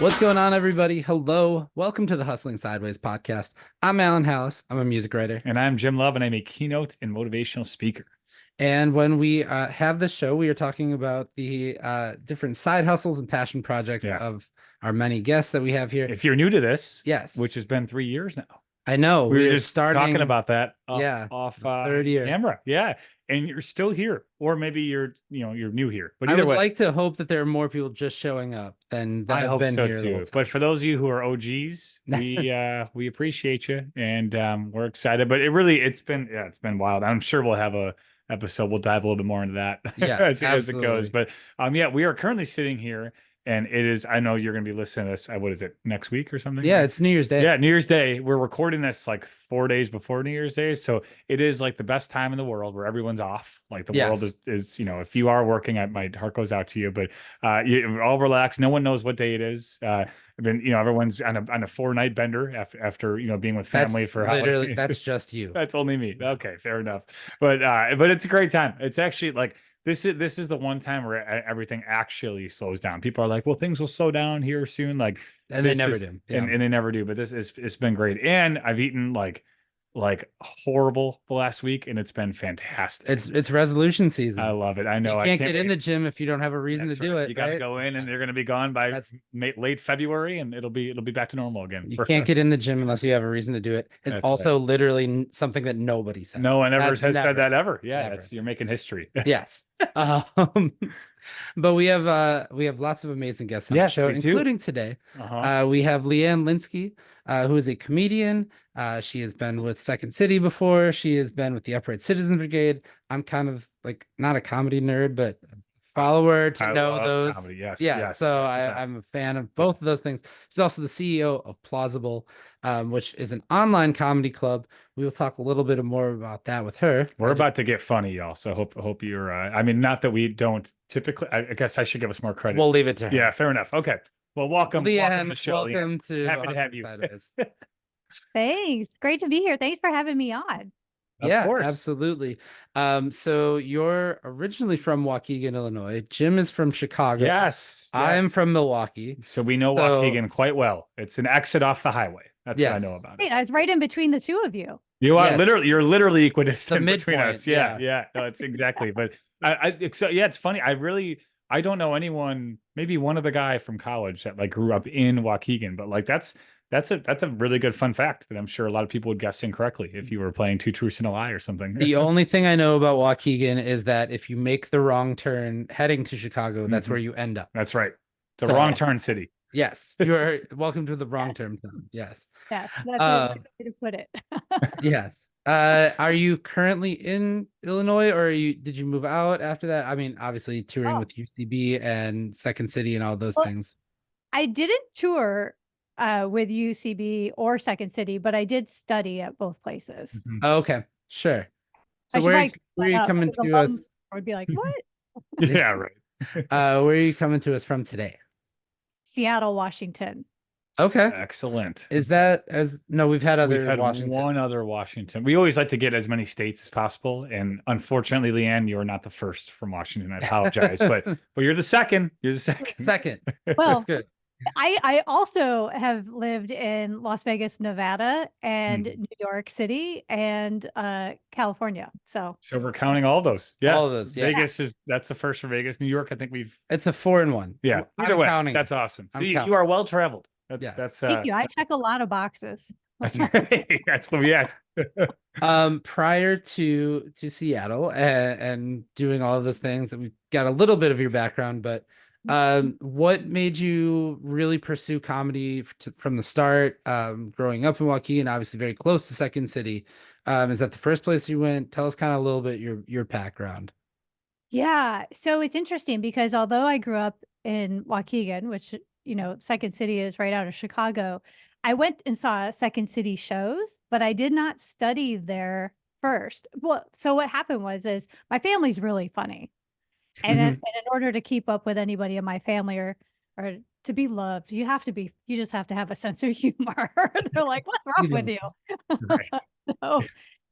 What's going on, everybody? Hello. Welcome to the Hustling Sideways podcast. I'm Alan Halas. I'm a music writer. And I'm Jim Love, and I'm a keynote and motivational speaker. And when we have this show, we are talking about the different side hustles and passion projects of our many guests that we have here. If you're new to this, yes, which has been 3 years now. I know. We were just talking about that off third year. Camera. Yeah. And you're still here. Or maybe you're new here. But I either would way, like to hope that there are more people just showing up than that have been here too. But for those of you who are OGs, we appreciate you, and we're excited. But it's been wild. I'm sure we'll have a episode. We'll dive a little bit more into that as it goes. But we are currently sitting here. And it is, I know you're going to be listening to this, what is it, next week or something? Yeah, it's New Year's Day. Yeah, New Year's Day. We're recording this like 4 days before New Year's Day. So it is like the best time in the world where everyone's off. Like the world is, if you are working, my heart goes out to you. But you all relax. No one knows what day it is. Everyone's on a 4-night bender after being with family for literally that's just you. That's only me. Okay, fair enough. But it's a great time. It's actually like this is the one time where everything actually slows down. People are like, well, things will slow down here soon. Like, and they never do. Yeah. And they never do. But it's been great. And I've eaten like horrible the last week, and it's been fantastic. It's resolution season. I love it. I know. You can't get in the gym if you don't have a reason to do it. You got to go in, and they're going to be gone by late February, and it'll be back to normal again. You can't get in the gym unless you have a reason to do it. It's also literally something that nobody said. No one ever has said that ever. Yeah, you're making history. Yes. But we have lots of amazing guests on the show, including today. We have Leanne Linsky, who is a comedian. She has been with Second City before. She has been with the Upright Citizens Brigade. I'm kind of like not a comedy nerd, but a follower to know those. Comedy, yes, I'm a fan of both of those things. She's also the CEO of Plauzzable, which is an online comedy club. We will talk a little bit more about that with her. We're about to get funny, y'all. So hope you're. Not that we don't typically. I guess I should give us more credit. We'll leave it to her. Yeah, fair enough. Okay. Well, welcome Leanne, to the show. Welcome to happy to have you. Thanks. Great to be here. Thanks for having me on. Of course. Absolutely. So you're originally from Waukegan, Illinois. Jim is from Chicago. Yes. I'm from Milwaukee. So we know Waukegan quite well. It's an exit off the highway. That's what I know about it. I was right in between the two of you. You are you're literally equidistant between us. Yeah. No, it's exactly. But it's funny. I don't know anyone, maybe one other guy from college that like grew up in Waukegan, but like that's a really good fun fact that I'm sure a lot of people would guess incorrectly if you were playing Two Truths and a Lie or something. The only thing I know about Waukegan is that if you make the wrong turn heading to Chicago, that's where you end up. That's right. It's a wrong turn city. Yes. You are welcome to the wrong turn town. Yes. Yes. That's a good way to put it. Yes. Are you currently in Illinois, or did you move out after that? I mean, obviously touring with UCB and Second City and all those things. I didn't tour with UCB or Second City, but I did study at both places. Oh, okay, sure. So where are you coming to us? I would be like, what? Yeah, right. Where are you coming to us from today? Seattle, Washington. Okay, excellent. Is that we've had Washington. One other Washington. We always like to get as many states as possible, and unfortunately, Leanne, you're not the first from Washington. I apologize, but you're the second. You're the second. Second. Well, that's good. I also have lived in Las Vegas, Nevada, and New York City, and California. So we're counting all those. Yeah, all of those. Yeah. Vegas that's the first for Vegas. New York, I think it's a 4-1. Yeah, either way, that's awesome. So you are well traveled. That's thank you. I check a lot of boxes. That's right. That's what we ask. Prior to Seattle and doing all of those things, that we've got a little bit of your background, but what made you really pursue comedy from the start? Growing up in Waukegan, obviously very close to Second City. Is that the first place you went? Tell us kind of a little bit your background. Yeah, so it's interesting because although I grew up in Waukegan, which Second City is right out of Chicago, I went and saw Second City shows, but I did not study there first. Well, so what happened is my family's really funny. And in order to keep up with anybody in my family or to be loved, you just have to have a sense of humor. They're like, what's wrong with you? Right. So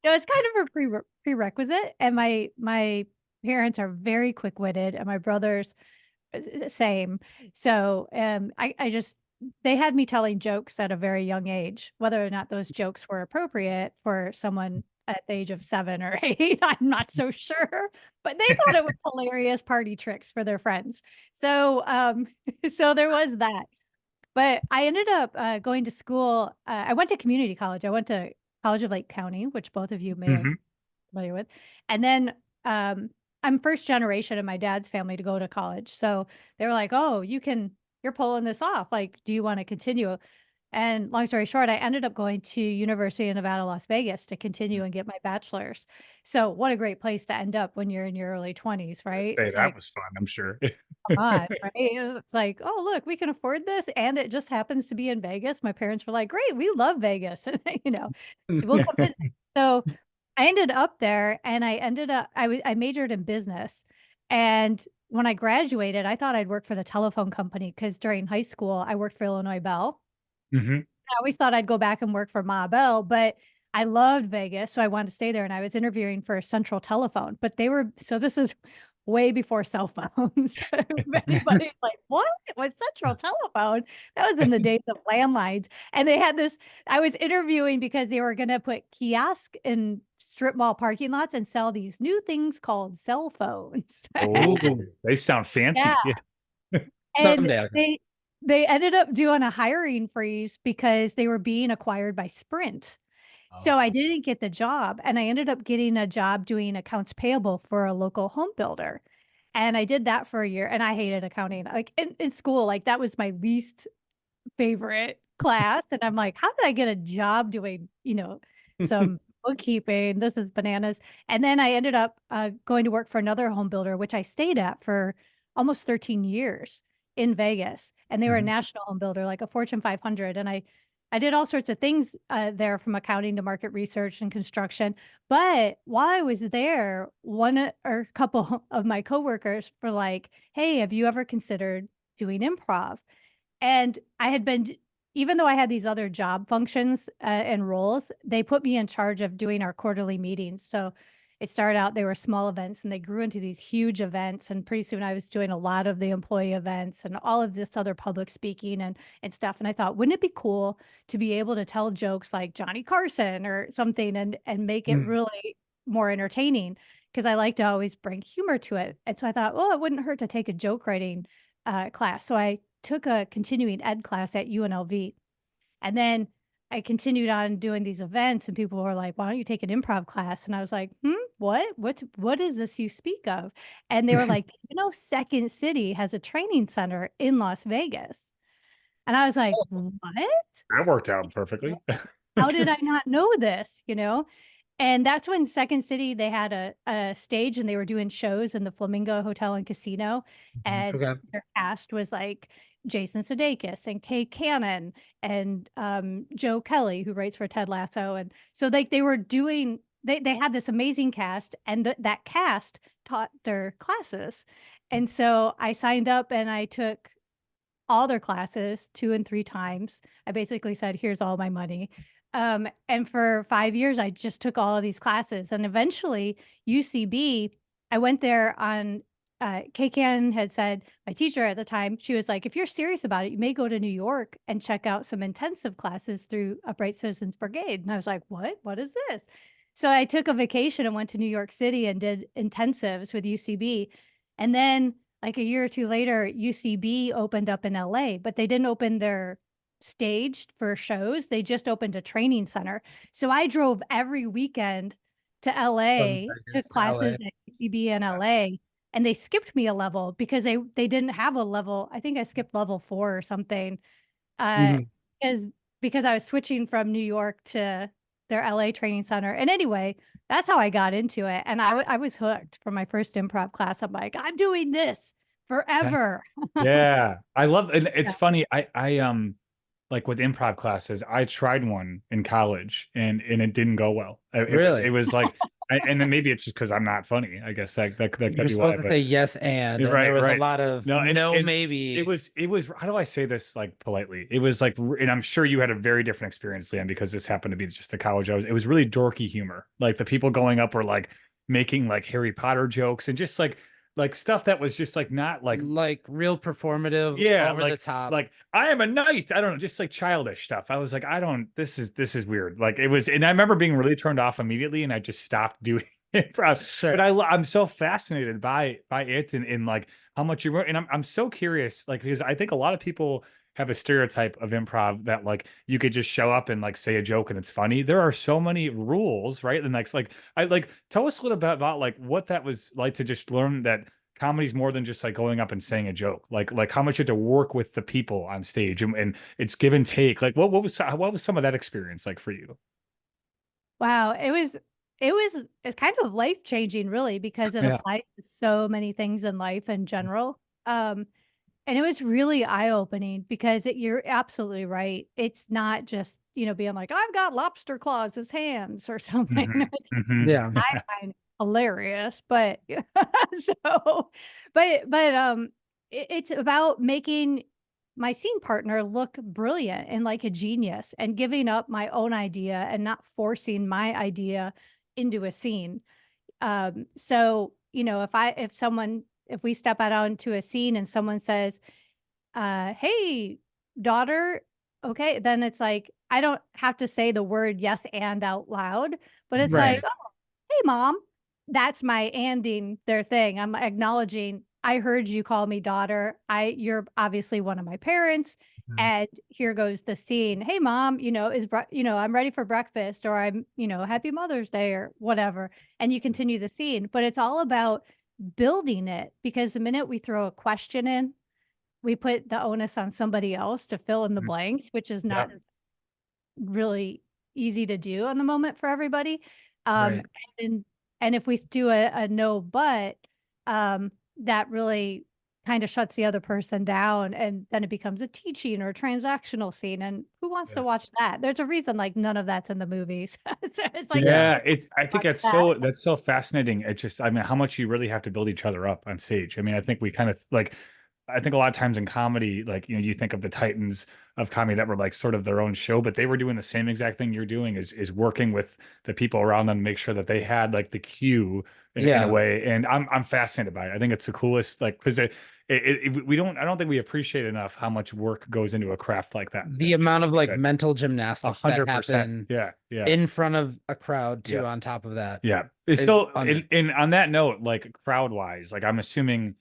it's kind of a prerequisite. And my parents are very quick-witted, and my brothers same. So I just they had me telling jokes at a very young age. Whether or not those jokes were appropriate for someone at the age of 7 or 8, I'm not so sure, but they thought it was hilarious party tricks for their friends. So, so there was that. But I ended up going to school. I went to community college. I went to College of Lake County, which both of you may have Hmm. familiar with. And then I'm first generation in my dad's family to go to college. So they were like, "Oh, you're pulling this off. Like, do you want to continue?" And long story short, I ended up going to University of Nevada, Las Vegas to continue and get my bachelor's. So what a great place to end up when you're in your early 20s, I'd right? say It's that like, was fun, I'm sure. come on, right? It's like, oh, look, we can afford this. And it just happens to be in Vegas. My parents were like, great, we love Vegas. And, we'll come visit. So I ended up there and I majored in business. And when I graduated, I thought I'd work for the telephone company because during high school, I worked for Illinois Bell. Hmm. I always thought I'd go back and work for Ma Bell, but I loved Vegas, so I wanted to stay there, and I was interviewing for Central Telephone, but this is way before cell phones. If anybody's like, "What? What's Central Telephone?" That was in the days of landlines, and they had this I was interviewing because they were gonna put kiosk in strip mall parking lots and sell these new things called cell phones. Oh, they sound Yeah. fancy. Yeah. And Someday. I'll they ended up doing a hiring freeze because they were being acquired by Sprint. Oh. So I didn't get the job, and I ended up getting a job doing accounts payable for a local home builder. And I did that for a year, and I hated accounting. Like in school, like that was my least favorite class. And I'm like, how did I get a job doing, some bookkeeping? This is bananas. And then I ended up going to work for another home builder, which I stayed at for almost 13 years in Vegas. And they were a Mhm. national home builder, like a Fortune 500. And I did all sorts of things there from accounting to market research and construction. But while I was there, one or a couple of my coworkers were like, hey, have you ever considered doing improv? And I had been even though I had these other job functions, and roles, they put me in charge of doing our quarterly meetings. So it started out, they were small events and they grew into these huge events. And pretty soon I was doing a lot of the employee events and all of this other public speaking and stuff. And I thought, wouldn't it be cool to be able to tell jokes like Johnny Carson or something and make it Mm. really more entertaining? Because I like to always bring humor to it. And so I thought, well, it wouldn't hurt to take a joke writing class. So I took a continuing ed class at UNLV. And then I continued on doing these events, and people were like, why don't you take an improv class? And I was like, what is this you speak of? And they were like, Second City has a training center in Las Vegas. And I was like, what? That worked out perfectly. How did I not know this? And that's when Second City, they had a stage and they were doing shows in the Flamingo Hotel and Casino. Mhm. And Okay. their cast was like Jason Sudeikis and Kay Cannon and Joe Kelly, who writes for Ted Lasso. And so like they were doing, they had this amazing cast, and that cast taught their classes. And so I signed up and I took all their classes 2 and 3 times. I basically said, "Here's all my money." And for 5 years, I just took all of these classes, and eventually UCB, I went there on Kay Cannon had said, my teacher at the time, she was like, "If you're serious about it, you may go to New York and check out some intensive classes through Upright Citizens Brigade." And I was like, "What? What is this?" So I took a vacation and went to New York City and did intensives with UCB. And then like a year or 2 later, UCB opened up in LA, but they didn't open their stage for shows. They just opened a training center. So I drove every weekend to From LA, took Vegas to classes LA. at UCB in LA, and they skipped me a level because they didn't have a level. I think I skipped level 4 or something. Uh, Mhm. because because I was switching from New York to their LA training center. And anyway, that's how I got into it. And I was hooked from my first improv class. I'm like, I'm doing this That's forever. Yeah, I love, and it's Yeah. funny. I like with improv classes, I tried one in college and it didn't go well. It Really? was like, and then maybe it's just because I'm not funny. I guess that could You're be why. supposed to But say yes and there right, was a right. lot of No, no and maybe. it was. How do I say this like politely? It was like, and I'm sure you had a very different experience, Leanne, because this happened to be just the college I was. It was really dorky humor. Like the people going up were like making like Harry Potter jokes and just like like stuff that was just like not like real performative, yeah, over the top. like I am a knight. I don't know, just like childish stuff. I was like, I don't. This is weird. Like it was, and I remember being really turned off immediately, and I just stopped doing it. But Sure. I'm so fascinated by it and like how much you wrote, and I'm so curious, like because I think a lot of people have a stereotype of improv that like you could just show up and like say a joke and it's funny. There are so many rules, right? And like I like tell us a little bit about like what that was like to just learn that comedy's more than just like going up and saying a joke. Like how much you had to work with the people on stage and it's give and take. Like what was some of that experience like for you? Wow, it's kind of life changing, really, because it Yeah. applies to so many things in life in general. And it was really eye opening because you're absolutely right. It's not just, being like, I've got lobster claws as hands or something. Yeah. I find hilarious, but so, but it's about making my scene partner look brilliant and like a genius and giving up my own idea and not forcing my idea into a scene. So, if we step out onto a scene and someone says, hey, daughter, okay, then it's like, I don't have to say the word yes and out loud, but it's like, Right. oh, hey, mom, that's my anding their thing. I'm acknowledging, I heard you call me daughter. You're obviously one of my parents. Mhm. And here goes the scene. Hey, mom, I'm ready for breakfast, or I'm, happy Mother's Day or whatever. And you continue the scene, but it's all about building it, because the minute we throw a question in, we put the onus on somebody else to fill in the blanks, which is Yeah. not really easy to do on the moment for everybody. Right. And if we do a no but, that really kind of shuts the other person down, and then it becomes a teaching or transactional scene. And who wants to Yeah. watch that? There's a reason like none of that's in the movies. It's like Yeah. Yeah, it's I think watch that. that's so fascinating. It's just I mean how much you really have to build each other up on stage. I mean, I think we kind of like I think a lot of times in comedy, like you think of the titans of comedy that were like sort of their own show, but they were doing the same exact thing you're doing is working with the people around them to make sure that they had like the cue in a Yeah. way. And I'm fascinated by it. I think it's the coolest, like because we don't I don't think we appreciate enough how much work goes into a craft like that. The amount of like That mental a gymnastics that 100%. happen Yeah, yeah. in front of a crowd Yeah. too, on top of that Yeah. It's is so, under. and on that note, like crowd wise, like I'm assuming,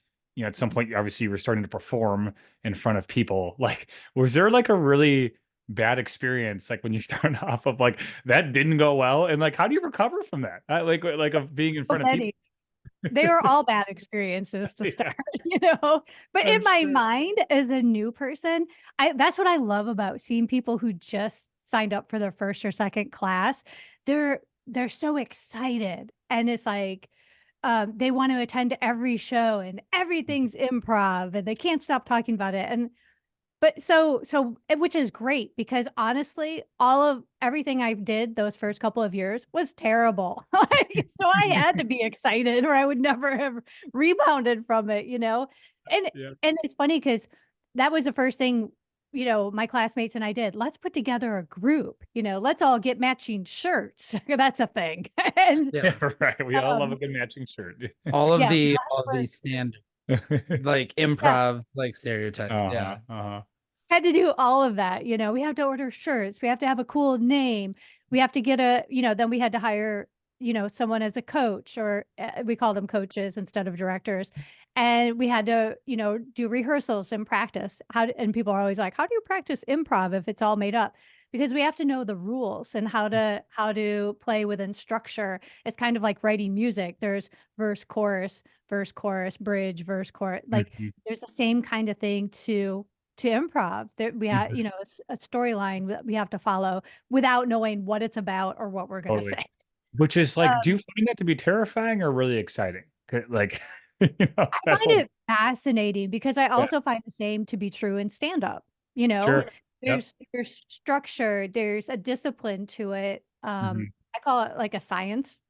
at some point, obviously, you were starting to perform in front of people. Like, was there like a really bad experience, like when you started off of like that didn't go well, and like how do you recover from that? Like of being in So front of people. many. They were all bad experiences to Yeah, start, you know? But in I'm my sure. mind, as a new person, that's what I love about seeing people who just signed up for their first or second class. They're so excited, and it's like, they want to attend every show, and everything's improv, and they can't stop talking about it. And but which is great, because honestly, all of everything I did those first couple of years was terrible. Like, so I had to be excited, or I would never have rebounded from it, you know? And Yeah. and it's funny because that was the first thing, my classmates and I did. Let's put together a group, let's all get matching shirts. That's a thing. And Yeah. Yeah, right. We all love a um, good matching shirt. yeah, All of the standard like yeah. improv like stereotype. Uh-huh. Yeah. Uh-huh. Had to do all of that, we have to order shirts, we have to have a cool name, we have to get then we had to hire, someone as a coach, or we call them coaches instead of directors. And we had to, do rehearsals and practice. And people are always like, how do you practice improv if it's all made up? Because we have to know the rules and how to play within structure. It's kind of like writing music. There's verse, chorus, bridge, verse, chorus. Like, Mhm. there's the same kind of thing to improv, that we have, Mhm. a storyline that we have to follow without knowing what it's about or what we're going to Totally. say. Which is like, do Um, you find that to be terrifying or really exciting? Like, I that find whole, it fascinating because I yeah, also find the same to be true in stand up. You know, sure. Yep. there's structure, there's a discipline to it. Hmm. I call it like a science.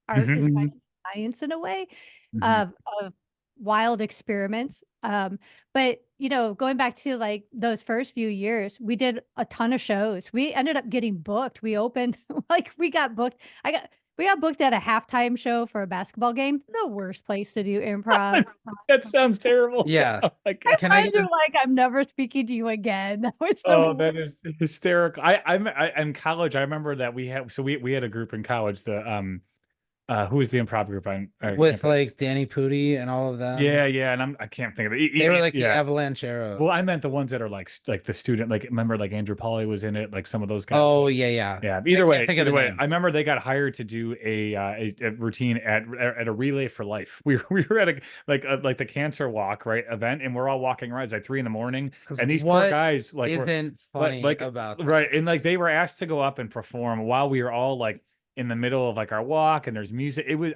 Art Hmm. is kind Mhm. of science in a way, Hmm. of wild experiments. But going back to like those first few years, we did a ton of shows. We ended up getting booked. We opened like we got booked. We got booked at a halftime show for a basketball game. The worst place to do improv. That sounds terrible. Yeah. Oh my My God. Can I friends get are like, I'm never speaking to you again. That was the Oh, that worst. is hysterical. I in college, I remember that we had a group in college, who was the improv group? I can't with think. like Danny Pudi and all of them? Yeah, and I can't think of it. They were like the Yeah. Well, I Avalancheros. meant the ones that are like the student, like remember like Andrew Pauly was in it, like some of those guys. Oh yeah, yeah. Yeah. I can't think of the Either way, name. I remember they got hired to do a routine at a Relay for Life. We were at like the cancer walk, right, event, and we're all walking around. It's like 3 a.m, 'Cause and these poor what guys like were isn't funny like about that? right, and like they were asked to go up and perform while we were all like in the middle of like our walk, and there's music. It was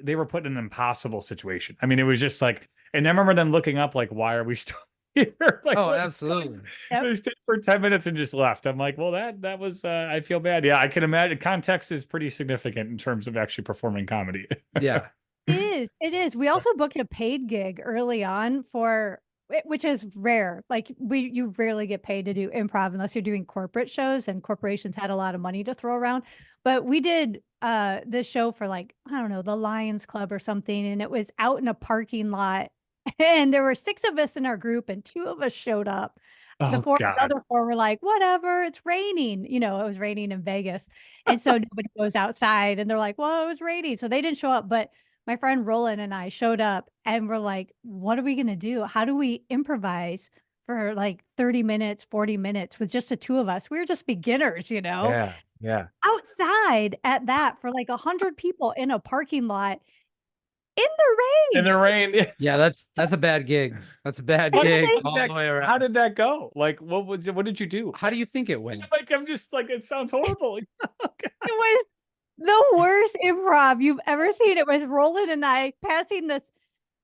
they were put in an impossible situation. I mean, it was just like, and I remember them looking up like, why are we still here? Like, Oh, what absolutely. Yep. they stayed for 10 minutes and just left. I'm like, well, that was I feel bad. Yeah, I can imagine context is pretty significant in terms of actually performing comedy. Yeah. It is. It is. We also booked a paid gig early on which is rare. Like you rarely get paid to do improv unless you're doing corporate shows, and corporations had a lot of money to throw around. But we did this show for like, I don't know, the Lions Club or something, and it was out in a parking lot. And there were 6 of us in our group, and 2 of us showed up. Oh The God. other 4 were like, whatever, it's raining. You know, it was raining in Vegas. And so nobody goes outside, and they're like, well, it was raining. So they didn't show up. But my friend Roland and I showed up, and we're like, what are we going to do? How do we improvise for like 30 minutes, 40 minutes with just the 2 of us? We were just beginners, you know, Yeah, yeah. outside at that for like 100 people in a parking lot in the In rain. the rain. Yeah, that's a bad gig. That's a bad How did gig that- all the way around. How did that go? Like, what did you do? How do you think it went? Like, I'm just like, it sounds horrible. Okay. It was the worst improv you've ever seen. It was Roland and I passing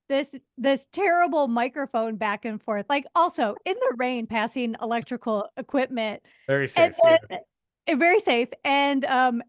this terrible microphone back and forth, like also in the rain, passing electrical equipment, Very and safe. Yeah. and very safe, and and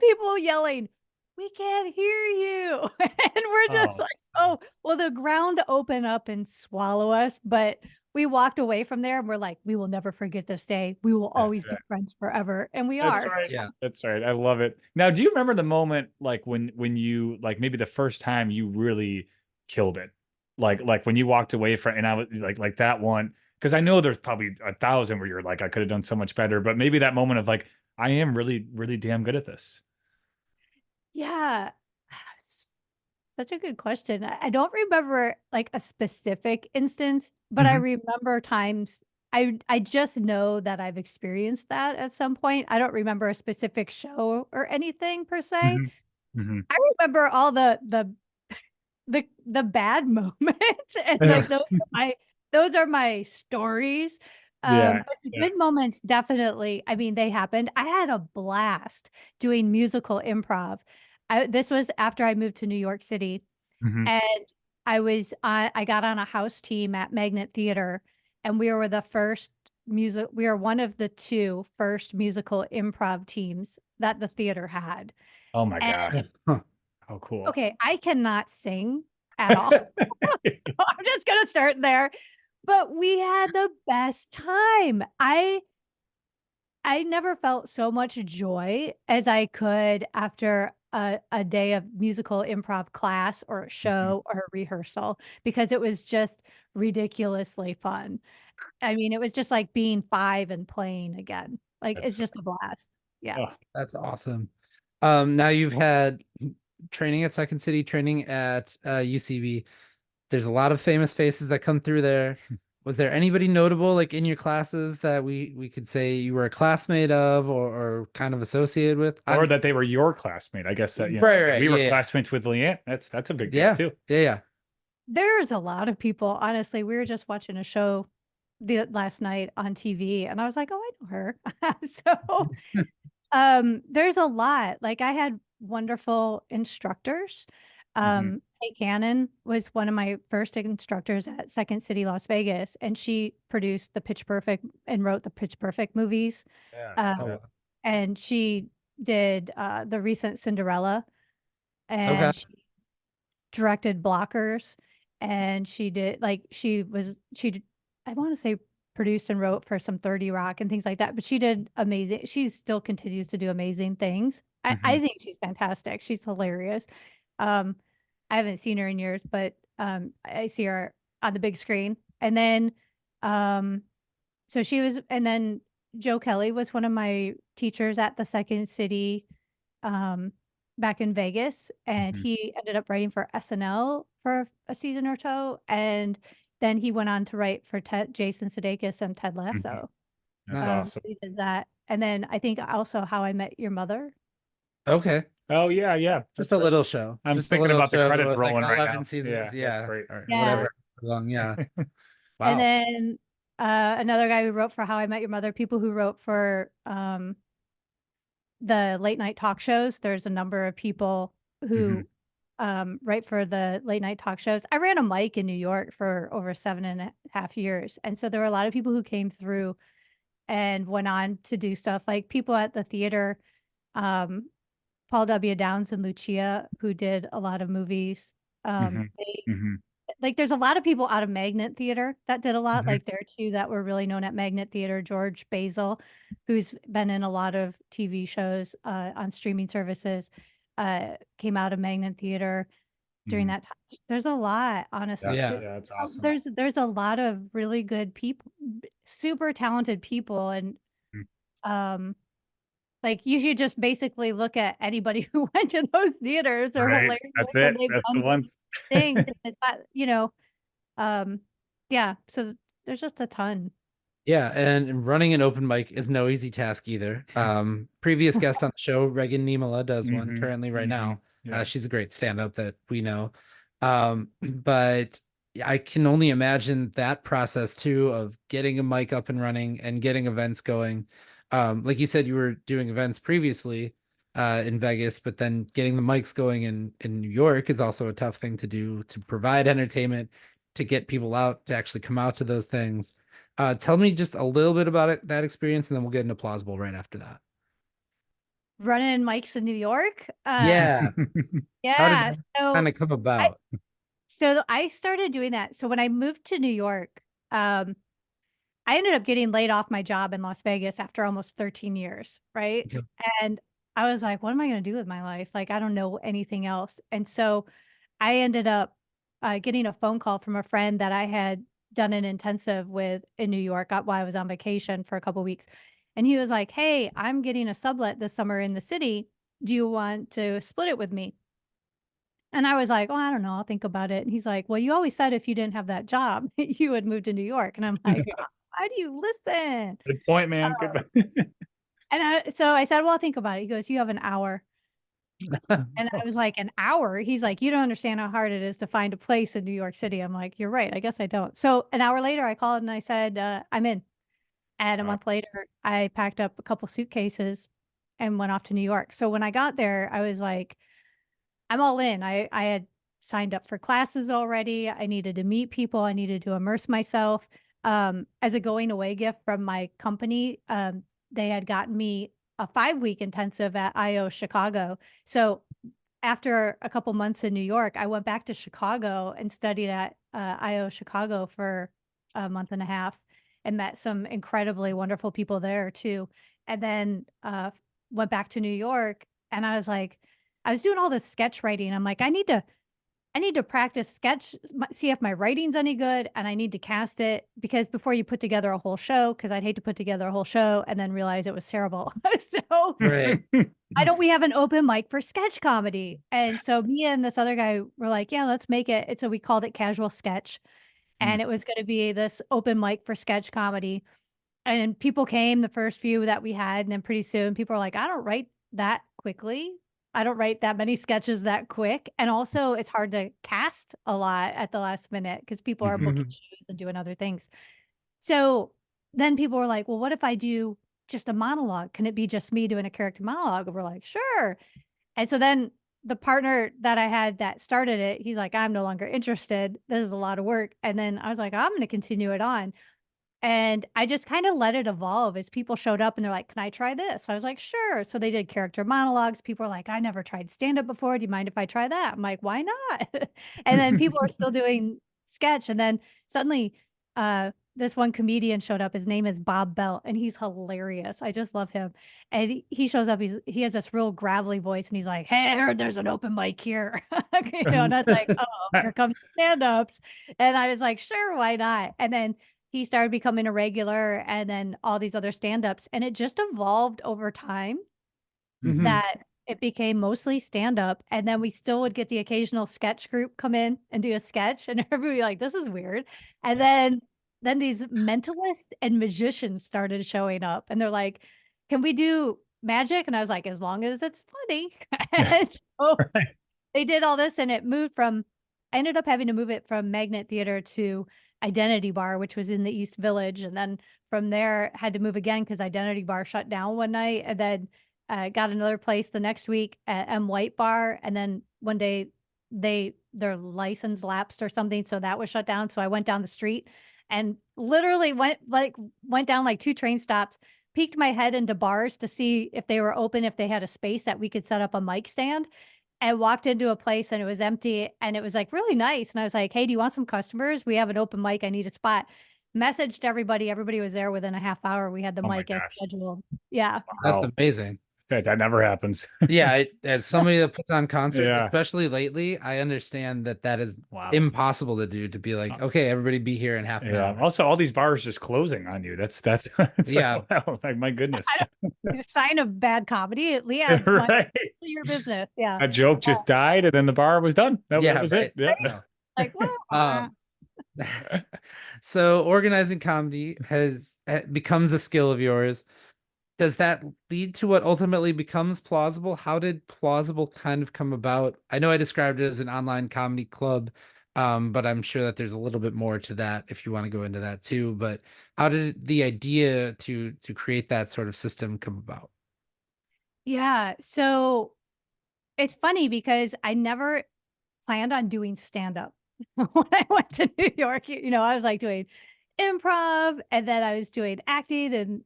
people yelling, "We can't hear you," and we're just Oh, like, "Oh, well, the ground opened up and swallow us," but we walked away from there and we're like, "We will never forget this day. We will that's always be right. friends forever," and we That's are. right. Yeah. That's right. I love it. Now, do you remember the moment like when you like maybe the first time you really killed it? Like when you walked away from and I was like that one, because I know there's probably 1,000 where you're like, I could have done so much better, but maybe that moment of like, I am really, really damn good at this. Yeah. Such a good question. I don't remember like a specific instance, but I Mhm, remember times I just know that I've experienced that at some point. I don't remember a specific show or anything per se. mhm, mhm. I remember all the bad moments, and like those are my stories. Yeah, But the yeah. good moments definitely, I mean, they happened. I had a blast doing musical improv. This was after I moved to New York City, Mhm. and I got on a house team at Magnet Theater, and we were one of the 2 first musical improv teams that the theater had. Oh my God. Huh. How cool. Okay, I cannot sing at all. I'm just gonna start there. But we had the best time. I never felt so much joy as I could after a day of musical improv class or a Mhm. show or a rehearsal, because it was just ridiculously fun. I mean, it was just like being 5 and playing again. Like, it's That's just a blast. Yeah. oh, That's awesome. Now you've had training at Second City, training at UCB. There's a lot of famous faces that come through there. Was there anybody notable like in your classes that we could say you were a classmate of or kind of associated with? or I'm that they were your classmate. I guess that, right, we were yeah, classmates with Leanne. That's a big deal yeah, too. yeah, yeah. There's a lot of people, honestly. We were just watching a show the last night on TV, and I was like, "Oh, I know her." So, there's a lot. Like, I had wonderful instructors. Mhm. Kay Cannon was one of my first instructors at Second City, Las Vegas, and she produced the Pitch Perfect and wrote the Pitch Perfect movies. Yeah, Um, Oh, yeah. wow. and she did, the recent Cinderella, Okay. and she directed Blockers, and she d I wanna say produced and wrote for some 30 Rock and things like that, but she did amazing she still continues to do amazing things. I think she's fantastic. She's hilarious. Um, I haven't seen her in years, but I see her on the big screen. And then, um, so she was, and then Joe Kelly was one of my teachers at the Second City, um, back in Vegas, and Mhm. he ended up writing for SNL for a season or so, and then he went on to write for Jason Sudeikis and Ted Mhm. Lasso. That's Nice. awesome. He did that, and then I think also How I Met Your Mother. Okay. Oh yeah, yeah, Just that's a right. little show. I'm Just a thinking little about the show credits with like rolling right 11 now. seasons. Yeah, that's Yeah. great. Or Yeah. whatever. Long. Yeah. And Wow. then another guy who wrote for How I Met Your Mother, people who wrote for the late night talk shows. There's a number of people Mhm. who write for the late night talk shows. I ran a mic in New York for over 7.5 years. And so there were a lot of people who came through and went on to do stuff like people at the theater, um, Paul W. Downs and Lucia, who did a lot of movies. Mhm. They Mhm. like there's a lot of people out of Magnet Theater that did a lot. Mhm. Like there are two that were really known at Magnet Theater, George Basil, who's been in a lot of TV shows on streaming services, came out of Magnet Theater during Mhm. that time. There's a lot, Yeah, honestly. Yeah. yeah, that's awesome. There's a lot of really good people, super talented people, and Mhm. um like you should just basically look at anybody who went to those theaters. They're Right. hilarious That's and it. they've That's the done ones. things. And it's not, um, yeah, so there's just a ton. Yeah, and running an open mic is no easy task either. Previous guest on the show, Regan Nimala, does one Mhm. currently right Mhm. now. Yeah. She's a great stand-up that we know. But I can only imagine that process too of getting a mic up and running and getting events going. Like you said, you were doing events previously in Vegas, but then getting the mics going in New York is also a tough thing to do to provide entertainment, to get people out to actually come out to those things. Tell me just a little bit about it, that experience, and then we'll get into Plauzzable right after that. Running mics in New York. Yeah. How did Yeah. that kind of come I about? so I started doing that. So when I moved to New York, um, I ended up getting laid off my job in Las Vegas after almost 13 years, right? Okay. And I was like, what am I going to do with my life? Like, I don't know anything else. And so I ended up getting a phone call from a friend that I had done an intensive with in New York while I was on vacation for a couple weeks. And he was like, hey, I'm getting a sublet this summer in the city. Do you want to split it with me? And I was like, "Oh, I don't know, I'll think about it." And he's like, "Well, you always said if you didn't have that job, you would move to New York." And I'm like, "Why do you listen?" Good point, man. Good. And so I said, "Well, I'll think about it." He goes, "You have an hour." And I was like, "An hour?" He's like, "You don't understand how hard it is to find a place in New York City." I'm like, "You're right. I guess I don't." So an hour later, I called and I said, "I'm in." And a Wow. month later, I packed up a couple suitcases and went off to New York. So when I got there, I was like, I'm all in. I had signed up for classes already. I needed to meet people. I needed to immerse myself. As a going away gift from my company, they had gotten me a 5-week intensive at IO Chicago. So after a couple months in New York, I went back to Chicago and studied at IO Chicago for a month and a half and met some incredibly wonderful people there too. And then went back to New York and I was like, I was doing all this sketch writing. I'm like, I need to practice sketch, see if my writing's any good, and I need to cast it because before you put together a whole show, because I'd hate to put together a whole show and then realize it was terrible. So Right. why don't we have an open mic for sketch comedy? And so me and this other guy were like, yeah, let's make it. And so we called it Casual Sketch. Mm. And it was going to be this open mic for sketch comedy. And people came the first few that we had. And then pretty soon people were like, I don't write that quickly. I don't write that many sketches that quick. And also, it's hard to cast a lot at the last minute because people are Mhm. booking shows and doing other things. So then people were like, well, what if I do just a monologue? Can it be just me doing a character monologue? And we're like, sure. And so then the partner that I had that started it, he's like, I'm no longer interested. This is a lot of work. And then I was like, I'm going to continue it on. And I just kind of let it evolve as people showed up and they're like, can I try this? I was like, sure. So they did character monologues. People were like, I never tried stand up before. Do you mind if I try that? I'm like, why not? And then people are still doing sketch. And then suddenly, this one comedian showed up. His name is Bob Belt, and he's hilarious. I just love him. And he shows up. He has this real gravelly voice, and he's like, "Hey, I heard there's an open mic here." And I was like, "Oh, here comes stand-ups." And I was like, "Sure, why not?" And then he started becoming a regular, and then all these other stand-ups, and it just evolved over time that it became mostly stand-up, and then we still would get the occasional sketch group come in and do a sketch, and everybody like, "This is weird." And then these mentalists and magicians started showing up, and they're like, "Can we do magic?" And I was like, "As long as it's funny." And so Right. they did all this, and it moved from I ended up having to move it from Magnet Theater to Identity Bar, which was in the East Village, and then from there had to move again because Identity Bar shut down one night, and then got another place the next week at M White Bar, and then one day their license lapsed or something, so that was shut down. So I went down the street and literally went down like 2 train stops, peeked my head into bars to see if they were open, if they had a space that we could set up a mic stand. I walked into a place and it was empty and it was like really nice. And I was like, "Hey, do you want some customers? We have an open mic. I need a spot." Messaged everybody. Everybody was there within a half hour. We had the Oh my mic as gosh. scheduled. Yeah. That's Wow. amazing. That never happens. Yeah, as somebody that puts on concerts, Yeah. especially lately, I understand that that is Wow. impossible to do, to be like, okay, everybody be here in half an Yeah. hour. Also, all these bars just closing on you. It's Yeah. like, wow, like my goodness. A sign of bad comedy. Leanne's Right. your business. Yeah. A joke just died and then the bar was done. That Yeah, was right. it. Yeah. No. Like, Um, so organizing comedy becomes a skill of yours. Does that lead to what ultimately becomes Plauzzable? How did Plauzzable kind of come about? I know I described it as an online comedy club, but I'm sure that there's a little bit more to that if you want to go into that too. But how did the idea to create that sort of system come about? yeah. So it's funny because I never planned on doing stand up when I went to New York. I was like doing improv and then I was doing acting and,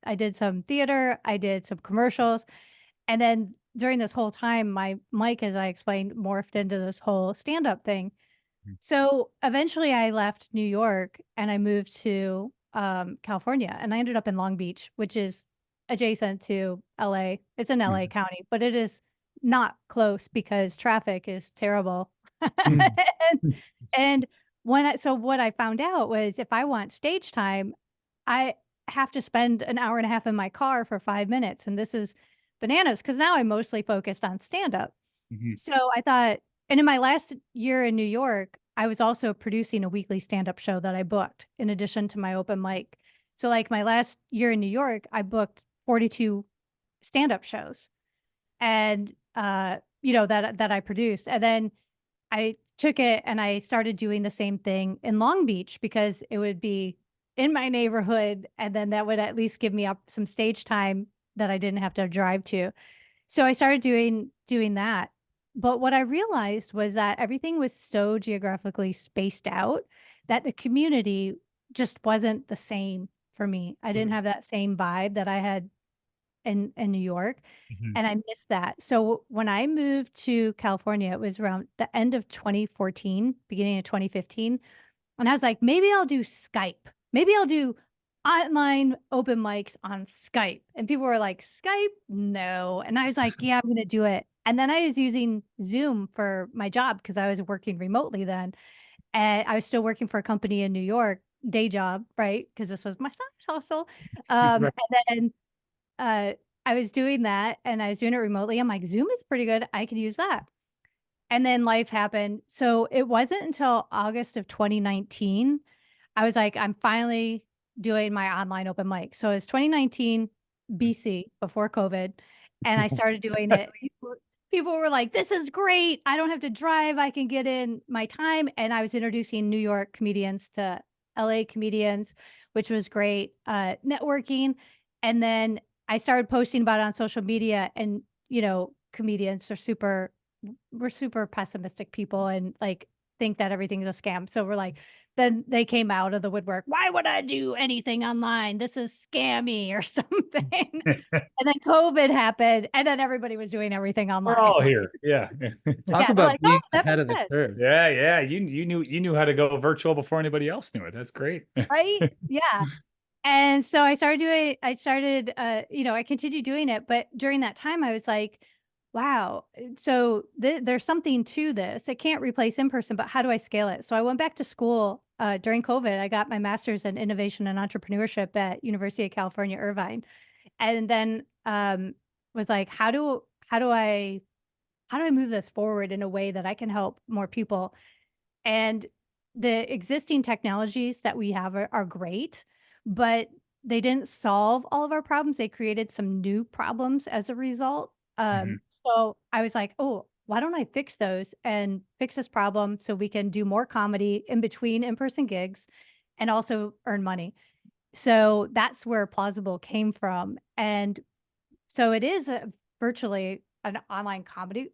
I did some theater, I did some commercials. And then during this whole time, my mic, as I explained, morphed into this whole stand up thing. So eventually I left New York and I moved to California and I ended up in Long Beach, which is adjacent to LA. It's in LA County, but it is not close because traffic is terrible. Mhm. and and so what I found out was if I want stage time, I have to spend an hour and a half in my car for 5 minutes. And this is bananas because now I'm mostly focused on stand up. Mhm. So I thought, and in my last year in New York, I was also producing a weekly stand-up show that I booked in addition to my open mic. So like my last year in New York, I booked 42 stand-up shows and that I produced. And then I took it and I started doing the same thing in Long Beach because it would be in my neighborhood and then that would at least give me up some stage time that I didn't have to drive to. So I started doing that. But what I realized was that everything was so geographically spaced out that the community just wasn't the same for me. I didn't have that same vibe that I had in New York, Mhm. and I missed that. So when I moved to California, it was around the end of 2014, beginning of 2015, and I was like, maybe I'll do Skype. Maybe I'll do online open mics on Skype. And people were like, Skype? No. And I was like, yeah, I'm going to do it. And then I was using Zoom for my job because I was working remotely then. And I was still working for a company in New York, day job, right? Because this was my side hustle. Right. And then I was doing that and I was doing it remotely. I'm like, Zoom is pretty good. I could use that. And then life happened. So it wasn't until August of 2019, I was like, I'm finally doing my online open mic. So it's 2019 BC before COVID. And I started doing it. People were like, this is great. I don't have to drive. I can get in my time. And I was introducing New York comedians to LA comedians, which was great. Networking. And then I started posting about it on social media and, comedians are we're super pessimistic people and like think that everything's a scam. So we're like, then they came out of the woodwork. Why would I do anything online? This is scammy or something. And then COVID happened, and then everybody was doing everything We're online. all here. Yeah. Talk Yeah, they're about like, oh, being that ahead makes of the sense, curve. Yeah, yeah. You knew how to go virtual before anybody else knew it. That's great. right? Yeah. And so I continued doing it, but during that time I was like, wow, so there's something to this. It can't replace in person, but how do I scale it? So I went back to school during COVID. I got my master's in innovation and entrepreneurship at University of California, Irvine. And then was like, how do I move this forward in a way that I can help more people? And the existing technologies that we have are great, but they didn't solve all of our problems. They created some new problems as a result. Mhm. So I was like, oh, why don't I fix those and fix this problem so we can do more comedy in between in-person gigs and also earn money. So that's where Plauzzable came from. And so it is virtually an online comedy,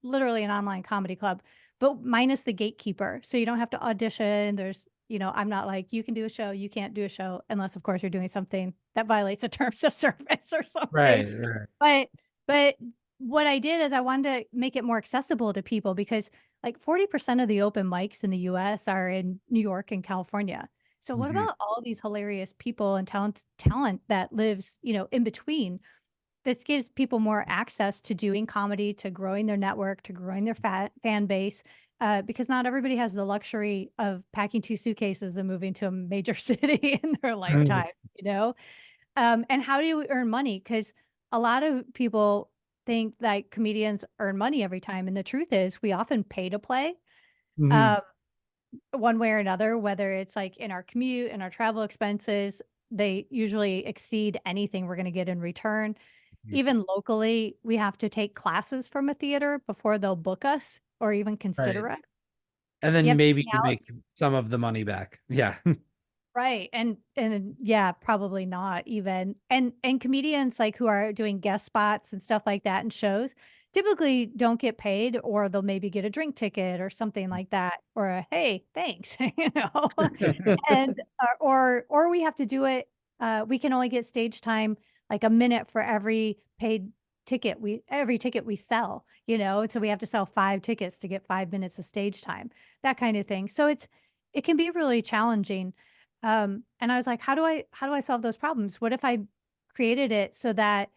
literally an online comedy club, but minus the gatekeeper. So you don't have to audition. I'm not like, you can do a show, you can't do a show, unless of course you're doing something that violates the terms of service or something. Right, right. But what I did is I wanted to make it more accessible to people because like 40% of the open mics in the US are in New York and California. So what Mhm. about all these hilarious people and talent that lives, in between? This gives people more access to doing comedy, to growing their network, to growing their fan base, because not everybody has the luxury of packing 2 suitcases and moving to a major city in their Mhm. lifetime, you know? And how do we earn money? Because a lot of people think that comedians earn money every time, and the truth is we often pay to play, Mhm. um, one way or another, whether it's, like, in our commute and our travel expenses, they usually exceed anything we're gonna get in return. Mhm. Even locally, we have to take classes from a theater before they'll book us or even Right. consider it. And You then have to maybe hang you out. make some of the money back. Yeah. Right, and yeah, probably not even. And comedians, like, who are doing guest spots and stuff like that in shows, typically don't get paid, or they'll maybe get a drink ticket or something like that, or a, "Hey, thanks," you know? And or we have to do it, we can only get stage time, like, a minute for every ticket we sell, so we have to sell 5 tickets to get 5 minutes of stage time, that kind of thing. So it can be really challenging. And I was like, how do I solve those problems? What if I created it so that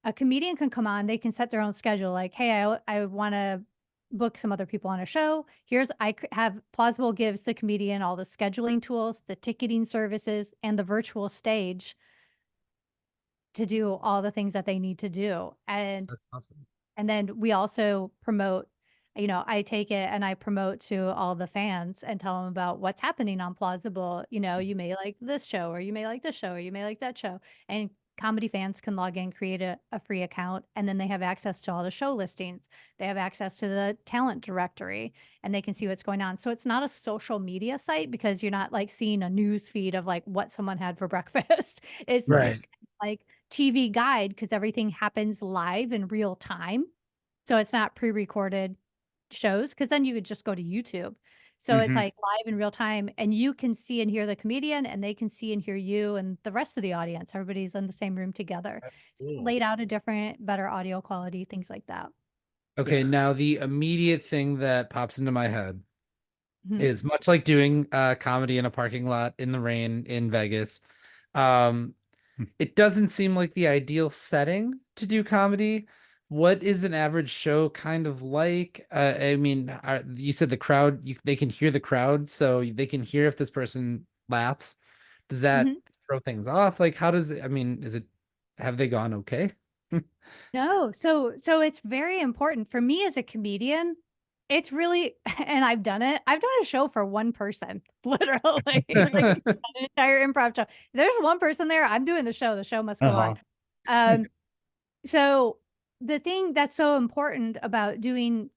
a comedian can come on, they can set their own schedule. Like, hey, I want to book some other people on a show. Have Plauzzable gives the comedian all the scheduling tools, the ticketing services, and the virtual stage to do all the things that they need to do. That's awesome. And then we also promote, I take it and I promote to all the fans and tell them about what's happening on Plauzzable. You may like this show, or you may like this show, or you may like that show. And comedy fans can log in, create a free account, and then they have access to all the show listings. They have access to the talent directory, and they can see what's going on. So it's not a social media site, because you're not like seeing a news feed of like what someone had for breakfast. It's Right. like TV guide, because everything happens live in real time. So it's not pre-recorded shows, because then you could just go to YouTube. So it's Mhm. like live in real time, and you can see and hear the comedian, and they can see and hear you and the rest of the audience. Everybody's in the same room together. That's So it's cool. laid out a different, better audio quality, things like that. Okay, Yeah. now the immediate thing that pops into my head Mhm. is much like doing comedy in a parking lot in the rain in Vegas. Um, it doesn't seem like the ideal setting to do comedy. What is an average show kind of like? I mean, you said the crowd, they can hear the crowd, so they can hear if this person laughs. Does that Mhm. throw things off? Like, how does it, I mean, have they gone okay? No, so it's very important for me as a comedian. It's really, and I've done it. I've done a show for one person, literally, like an entire improv show. There's one person there. I'm doing the show. The show must go on. Uh-huh. Um, so the thing that's so important about doing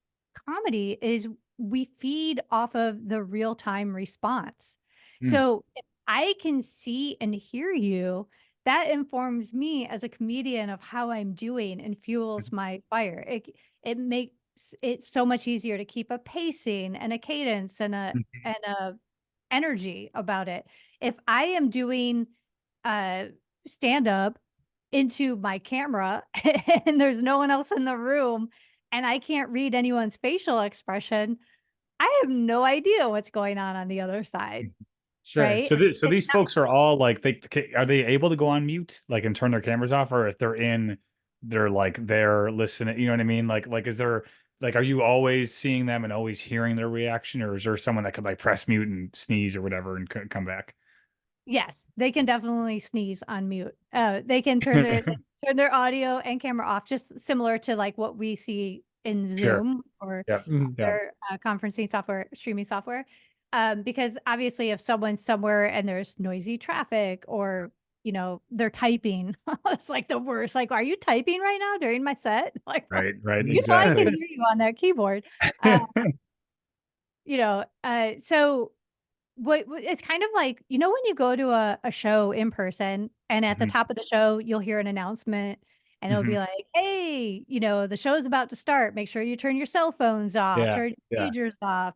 comedy is we feed off of the real time response. Mm. So if I can see and hear you, that informs me as a comedian of how I'm doing and fuels my fire. It makes it's so much easier to keep a pacing and a cadence and Mhm. a energy about it. If I am doing stand up into my camera and there's no one else in the room and I can't read anyone's facial expression, I have no idea what's going on the other side, Sure. right? So It's these not. folks are all like, are they able to go on mute, like, and turn their cameras off, or if they're in, they're like they're listening, you know what I mean? Like is there, like, are you always seeing them and always hearing their reaction, or is there someone that could like press mute and sneeze or whatever and come back? Yes, they can definitely sneeze on mute. They can turn their audio and camera off, just similar to like what we see in Sure. Zoom or Yep. Mhm. Yep. other conferencing software, streaming software. Because obviously, if someone's somewhere and there's noisy traffic or they're typing, it's like the worst. Like, are you typing right now during my set? Like, Right. Right. I can Exactly. hear you on that keyboard. Uh, so it's kind of like, when you go to a show in person and at the Mhm. top of the show, you'll hear an announcement and it'll be Mhm. like, hey, the show's about to start. Make sure you turn your cell phones off, Yeah. turn your Yeah. pagers off.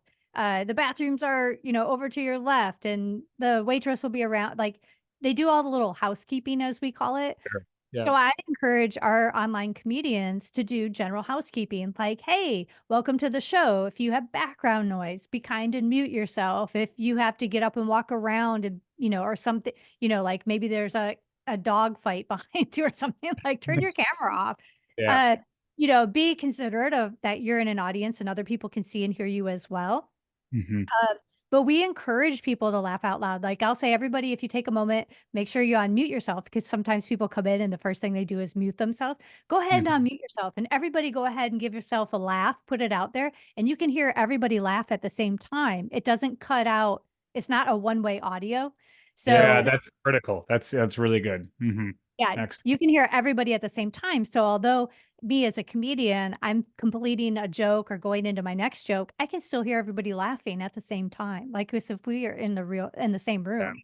The bathrooms are, over to your left and the waitress will be around. Like they do all the little housekeeping, as we call it. Sure. Yeah. So I encourage our online comedians to do general housekeeping, like, hey, welcome to the show. If you have background noise, be kind and mute yourself. If you have to get up and walk around and, or something, like maybe there's a dog fight behind you or something, like turn your camera off. Yeah. Uh, be considerate of that you're in an audience and other people can see and hear you as well. Mhm. Uh, but we encourage people to laugh out loud. Like I'll say, everybody, if you take a moment, make sure you unmute yourself because sometimes people come in and the first thing they do is mute themselves. Go ahead and Mhm. unmute yourself, and everybody go ahead and give yourself a laugh, put it out there, and you can hear everybody laugh at the same time. It doesn't cut out. It's not a one-way audio. Yeah, So that's critical. That's really good. yeah, Excellent. you can hear everybody at the same time. So although me as a comedian, I'm completing a joke or going into my next joke, I can still hear everybody laughing at the same time, like as if we are in the same Yeah. room.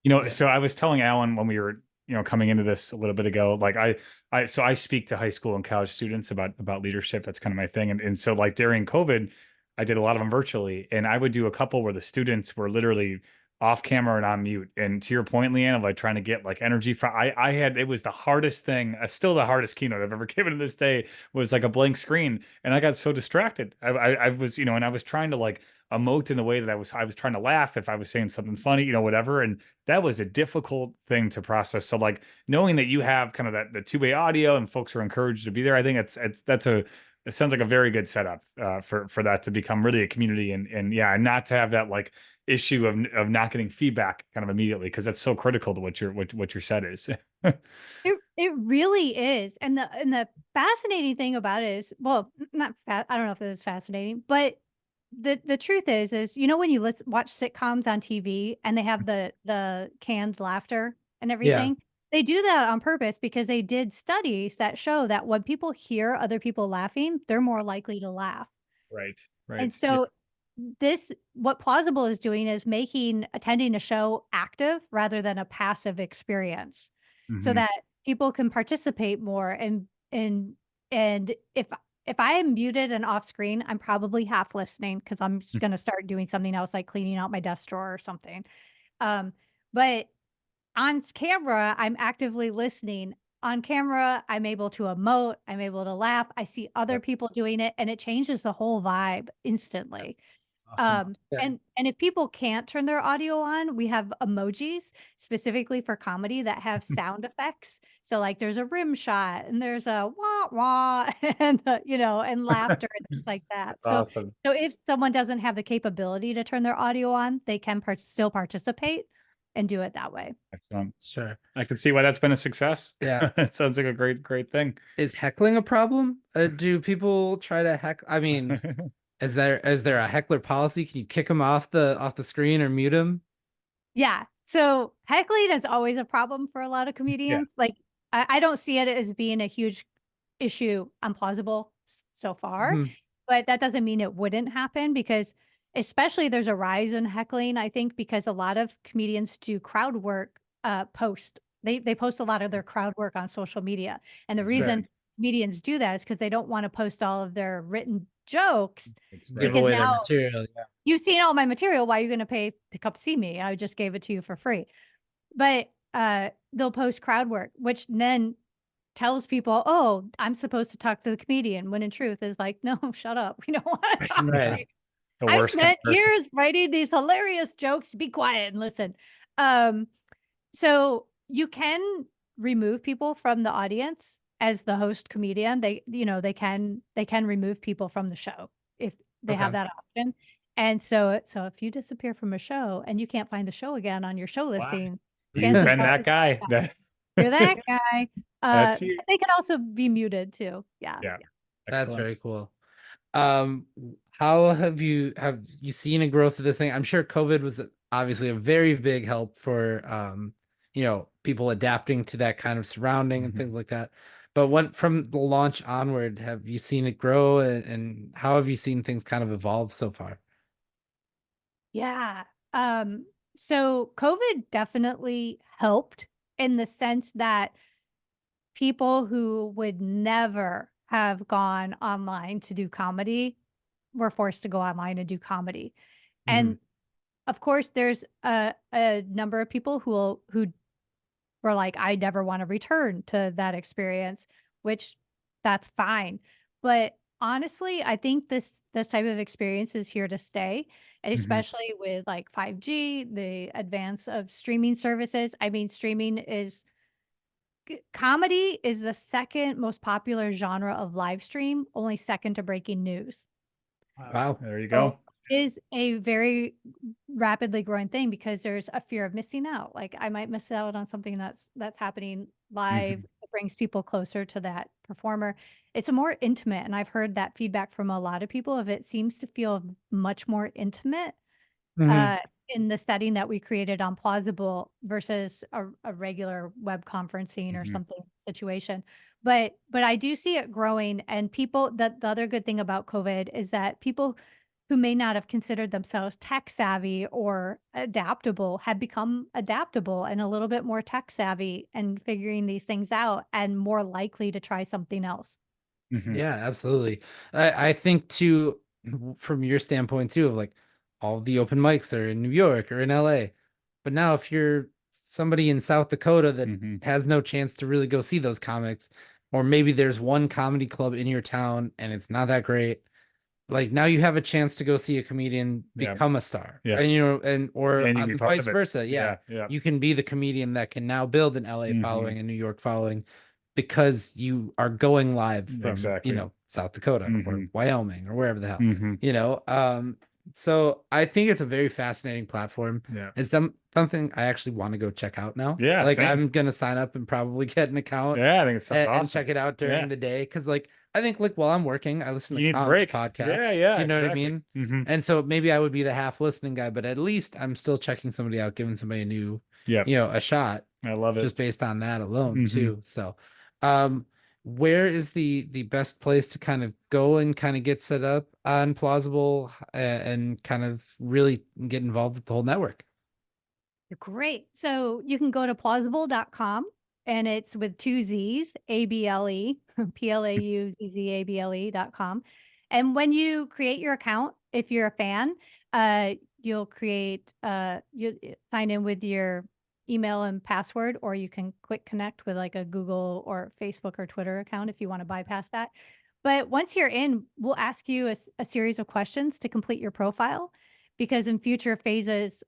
Yeah. So I was telling Alan when we were, coming into this a little bit ago, like so I speak to high school and college students about leadership. That's kind of my thing. And so like during COVID, I did a lot of them virtually, and I would do a couple where the students were literally off camera and on mute. And to your point, Leanne, of like trying to get like energy from, I had, it was the hardest thing, still the hardest keynote I've ever given to this day, was like a blank screen. And I got so distracted. I was, and I was trying to like emote in the way that I was trying to laugh if I was saying something funny, whatever. And that was a difficult thing to process. So like knowing that you have kind of that the two-way audio and folks are encouraged to be there, I think it sounds like a very good setup for that to become really a community, and yeah, and not to have that like issue of not getting feedback kind of immediately, because that's so critical to what your set is. It really is. And the fascinating thing about it is, well, not I don't know if this is fascinating, but the truth is when you watch sitcoms on TV and they have the canned laughter and Yeah. everything, they do that on purpose because they did studies that show that when people hear other people laughing, they're more likely to laugh. Right. And Right. Yeah. so what Plausible is doing is making attending a show active rather than a passive experience so Hmm. that people can participate more and if I am muted and off screen, I'm probably half listening because I'm going to start doing something else like cleaning out my desk drawer or something. But on camera, I'm actively listening. On camera, I'm able to emote, I'm able to laugh. I see other Yep. people doing it, and it changes the whole vibe instantly. Awesome. Yeah. And if people can't turn their audio on, we have emojis specifically for comedy that have sound effects. So like there's a rim shot and there's a wah wah and and laughter and things like that. That's So awesome. if someone doesn't have the capability to turn their audio on, they can still participate and do it that way. Excellent. Sure. I can see why that's been a success. Yeah. It sounds like a great thing. Is heckling a problem? Do people try to heck? I mean, is there a heckler policy? Can you kick them off the screen or mute them? Yeah. So heckling is always a problem for a lot of Yeah. comedians. Like I don't see it as being a huge issue on Plausible so far, Mhm. but that doesn't mean it wouldn't happen because especially there's a rise in heckling, I think, because a lot of comedians do crowd work post. They post a lot of their crowd work on social media. And the Sure. reason comedians do that is because they don't want to post all of their written jokes Give because away their now material. Yeah. you've seen all my material. Why are you going to pay to come see me? I just gave it to you for free. But they'll post crowd work, which then tells people, oh, I'm supposed to talk to the comedian, when in truth is like, no, shut up. We don't want to talk to Right. you. The I worst kind spent of person. years writing these hilarious jokes. Be quiet and listen. Um, so you can remove people from the audience as the host comedian. They can remove people from the show if they have Okay. that option. And so if you disappear from a show and you can't find the show again on your show listing, You've chances been are that guy. you're that guy. That's you. They can also be muted too. Yeah. Yeah. That's Excellent. very cool. How have you seen a growth of this thing? I'm sure COVID was obviously a very big help for people adapting to that kind of surrounding and things like that. But when from the launch onward, have you seen it grow, and how have you seen things kind of evolve so far? Yeah. So COVID definitely helped in the sense that people who would never have gone online to do comedy were forced to go online and do comedy. And of course, there's a number of people who were like, I never want to return to that experience, which that's fine. But honestly, I think this type of experience is here to stay, and especially with like 5G, the advance of streaming services. I mean, comedy is the second most popular genre of live stream, only second to breaking news. Wow. There you So go. it is a very rapidly growing thing because there's a fear of missing out. Like I might miss out on something that's happening live. It brings people closer to that performer. It's a more intimate, and I've heard that feedback from a lot of people of it seems to feel much more intimate uh, in the setting that we created on Plauzzable versus a regular web conferencing or something situation. But I do see it growing, and people that the other good thing about COVID is that people who may not have considered themselves tech savvy or adaptable have become adaptable and a little bit more tech savvy and figuring these things out and more likely to try something else. Yeah, absolutely. I think too, from your standpoint too, of like all the open mics are in New York or in LA. But now if you're somebody in South Dakota that has no chance to really go see those comics, or maybe there's one comedy club in your town and it's not that great, like now you have a chance to go see a comedian become a star. Yeah. And or And you be part vice of it. versa. Yeah. Yeah. You can be the comedian that can now build an LA following, a New York following, because you are going live from Exactly. South Dakota or Wyoming or wherever the hell. So I think it's a very fascinating platform. Yeah. It's something I actually want to go check out now. Yeah, Like same. I'm gonna sign up and probably get an account Yeah, I think it's and awesome. check it out during the day, because like I think like while I'm working, I listen You to need a comedy break. podcasts. Yeah, You know what I exactly. mean? And so maybe I would be the half listening guy, but at least I'm still checking somebody out, giving somebody a new, a shot, I love it. just based on that alone too. So, um, where is the best place to kind of go and kind of get set up on Plauzzable, and kind of really get involved with the whole network? Great. So you can go to plauzzable.com and it's with two Z's, ABLE, PLAUZZABLE.com. And when you create your account, if you're a fan, you'll create, you sign in with your email and password, or you can quick connect with like a Google or Facebook or Twitter account if you want to bypass that. But once you're in, we'll ask you a series of questions to complete your profile, because in future phases,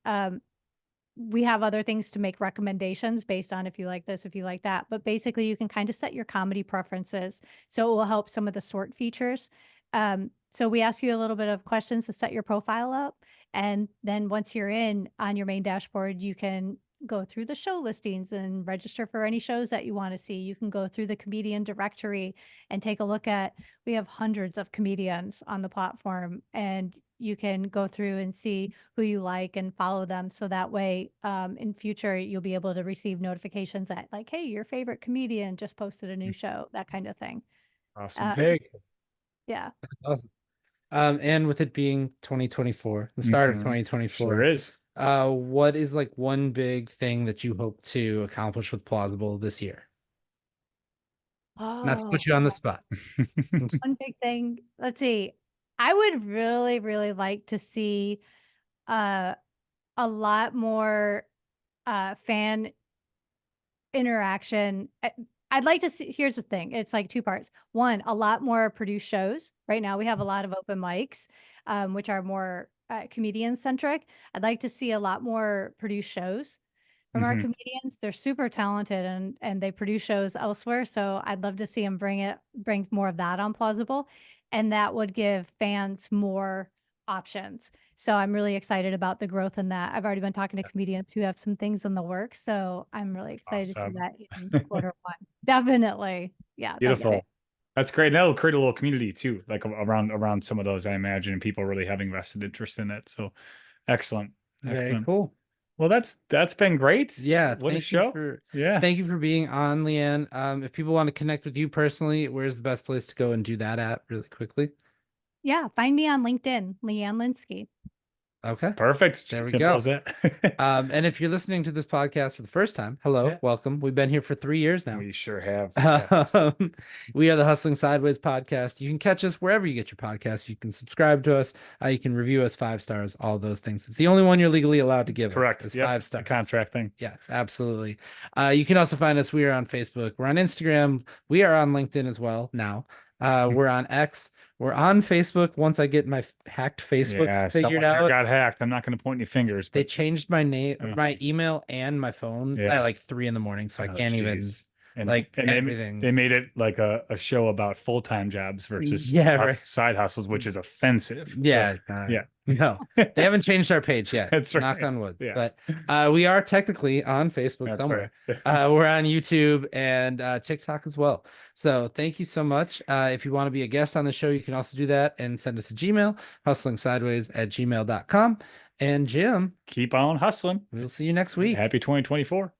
we have other things to make recommendations based on if you like this, if you like that. But basically, you can kind of set your comedy preferences. So it will help some of the sort features. So we ask you a little bit of questions to set your profile up. And then once you're in on your main dashboard, you can go through the show listings and register for any shows that you want to see. You can go through the comedian directory and take a look at, we have hundreds of comedians on the platform, and you can go through and see who you like and follow them. So that way, in future, you'll be able to receive notifications that like, hey, your favorite comedian just posted a new show, that kind of thing. Awesome. Very cool. Yeah. Awesome. And with it being 2024, the start of 2024, Sure is. what is like one big thing that you hope to accomplish with Plauzzable this year? Not to Oh, put you on the spot. one big thing. Let's see. I would really, really like to see a lot more fan interaction. I'd like to see, here's the thing. It's like two parts. One, a lot more produced shows. Right now we have a lot of open mics, which are more comedian centric. I'd like to see a lot more produced shows from our comedians. They're super talented and they produce shows elsewhere. So I'd love to see them bring more of that on Plauzzable. And that would give fans more options. So I'm really excited about the growth in that. I've already been talking to comedians who have some things in the works. So I'm really excited to see that in quarter one. Definitely. Yeah. Beautiful. That's great. That'll create a little community too, like around some of those, I imagine, and people really having vested interest in it. So excellent. Very cool. Well, that's been great. Yeah. What a show. Thank you for being on, Leanne. If people want to connect with you personally, where's the best place to go and do that at really quickly? Yeah. Find me on LinkedIn, Leanne Linsky. Okay. Perfect. There we go. And if you're listening to this podcast for the first time, hello, welcome. We've been here for 3 years now. We sure have. We are the Hustling Sideways podcast. You can catch us wherever you get your podcasts. You can subscribe to us. You can review us 5 stars, all those things. It's the only one you're legally allowed to give. Correct. It's 5 stars. The contract thing. Yes, absolutely. You can also find us. We are on Facebook. We're on Instagram. We are on LinkedIn as well now. We're on X. We're on Facebook. Once I get my hacked Facebook figured out, got hacked. I'm not going to point any fingers. They changed my name, my email, and my phone at like 3 a.m, so I can't even everything. They made it like a show about full-time jobs versus side hustles, which is offensive. Yeah, no, they haven't changed our page yet. That's right. Knock on wood. But we are technically on Facebook somewhere. We're on YouTube and TikTok as well. So thank you so much. If you want to be a guest on the show, you can also do that and send us a Gmail, hustlingsideways@gmail.com. And Jim, keep on hustling. We'll see you next week. Happy 2024.